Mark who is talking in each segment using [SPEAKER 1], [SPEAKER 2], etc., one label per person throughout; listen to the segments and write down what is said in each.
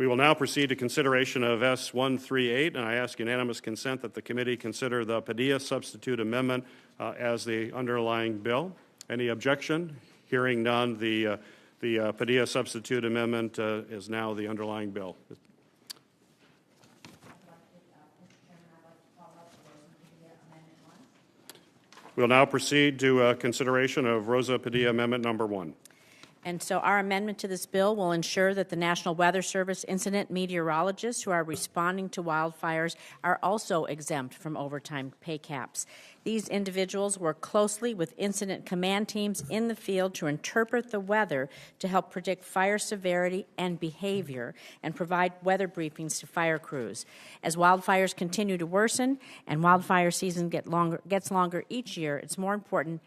[SPEAKER 1] We will now proceed to consideration of S-138, and I ask unanimous consent that the committee consider the Padilla substitute amendment as the underlying bill. Any objection? Hearing none, the Padilla substitute amendment is now the underlying bill. We'll now proceed to consideration of Rosa Padilla Amendment Number 1.
[SPEAKER 2] And so our amendment to this bill will ensure that the National Weather Service incident meteorologists who are responding to wildfires are also exempt from overtime pay caps. These individuals work closely with incident command teams in the field to interpret the weather to help predict fire severity and behavior and provide weather briefings to fire crews. As wildfires continue to worsen and wildfire season gets longer each year, it's more important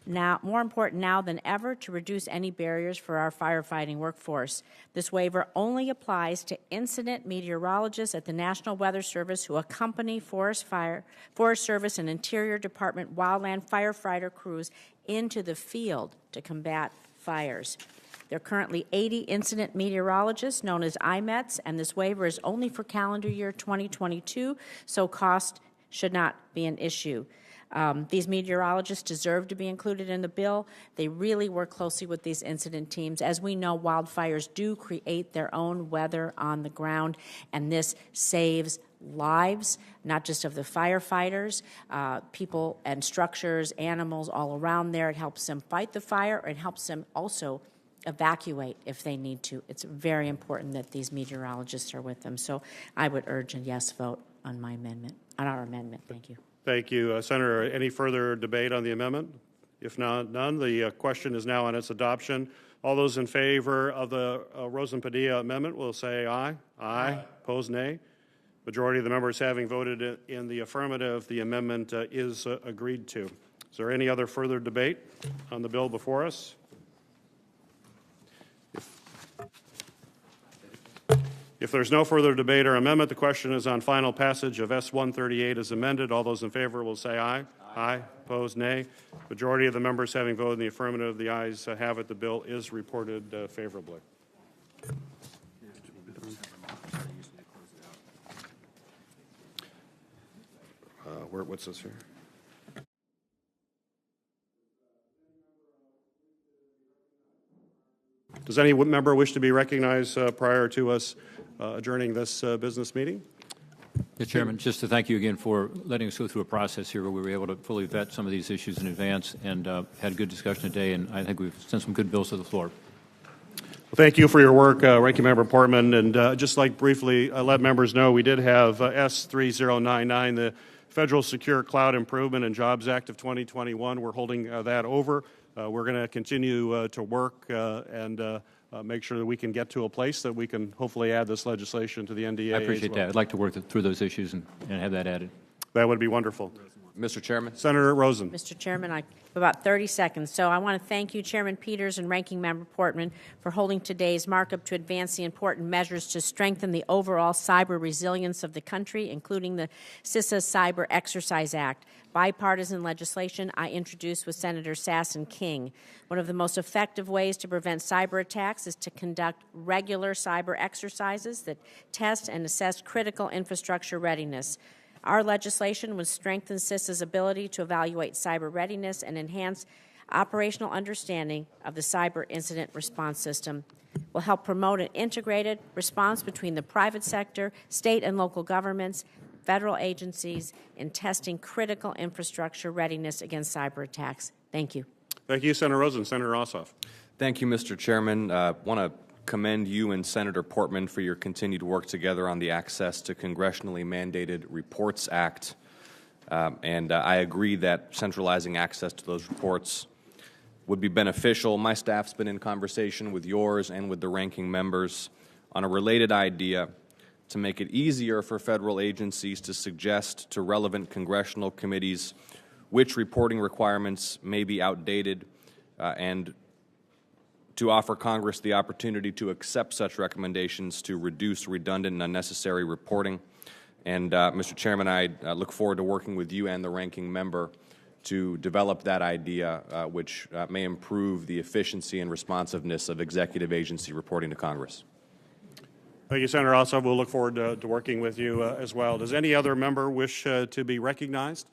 [SPEAKER 2] now than ever to reduce any barriers for our firefighting workforce. This waiver only applies to incident meteorologists at the National Weather Service who accompany Forest Service and Interior Department wildland firefighter crews into the field to combat fires. There are currently 80 incident meteorologists known as IMETs, and this waiver is only for calendar year 2022, so cost should not be an issue. These meteorologists deserve to be included in the bill. They really work closely with these incident teams. As we know, wildfires do create their own weather on the ground, and this saves lives, not just of the firefighters, people and structures, animals all around there. It helps them fight the fire. It helps them also evacuate if they need to. It's very important that these meteorologists are with them. So I would urge a yes vote on my amendment, on our amendment. Thank you.
[SPEAKER 1] Thank you, Senator. Any further debate on the amendment? If not, none, the question is now on its adoption. All those in favor of the Rosen-Padilla amendment will say aye. Aye. Opposed, nay. Majority of the members having voted in the affirmative, the amendment is agreed to. Is there any other further debate on the bill before us? If there's no further debate or amendment, the question is on final passage of S-138 as amended. All those in favor will say aye. Aye. Opposed, nay. Majority of the members having voted in the affirmative, the ayes have it. The bill is reported favorably. What's this here? Does any member wish to be recognized prior to us adjourning this business meeting?
[SPEAKER 3] Mr. Chairman, just to thank you again for letting us go through a process here where we were able to fully vet some of these issues in advance and had a good discussion today, and I think we've sent some good bills to the floor.
[SPEAKER 1] Well, thank you for your work, Ranking Member Portman, and just like briefly let members know, we did have S-3099, the Federal Secure Cloud Improvement and Jobs Act of 2021. We're holding that over. We're going to continue to work and make sure that we can get to a place that we can hopefully add this legislation to the NDA.
[SPEAKER 3] I appreciate that. I'd like to work through those issues and have that added.
[SPEAKER 1] That would be wonderful.
[SPEAKER 4] Mr. Chairman.
[SPEAKER 1] Senator Rosen.
[SPEAKER 2] Mr. Chairman, I have about 30 seconds. So I want to thank you, Chairman Peters and Ranking Member Portman, for holding today's markup to advance the important measures to strengthen the overall cyber resilience of the country, including the CISA Cyber Exercise Act. Bipartisan legislation I introduced with Senator Sass and King. One of the most effective ways to prevent cyber attacks is to conduct regular cyber exercises that test and assess critical infrastructure readiness. Our legislation would strengthen CISA's ability to evaluate cyber readiness and enhance operational understanding of the cyber incident response system. Will help promote an integrated response between the private sector, state and local governments, federal agencies in testing critical infrastructure readiness against cyber attacks. Thank you.
[SPEAKER 1] Thank you, Senator Rosen. Senator Ossoff.
[SPEAKER 4] Thank you, Mr. Chairman. I want to commend you and Senator Portman for your continued work together on the Access to Congressionally Mandated Reports Act. I agree that centralizing access to those reports would be beneficial. My staff's been in conversation with yours and with the ranking members on a related idea to make it easier for federal agencies to suggest to relevant congressional committees which reporting requirements may be outdated and to offer Congress the opportunity to accept such recommendations to reduce redundant and unnecessary reporting. And, Mr. Chairman, I look forward to working with you and the ranking member to develop that idea, which may improve the efficiency and responsiveness of executive agency reporting to Congress.
[SPEAKER 1] Thank you, Senator Ossoff. We'll look forward to working with you as well. Does any other member wish to be recognized?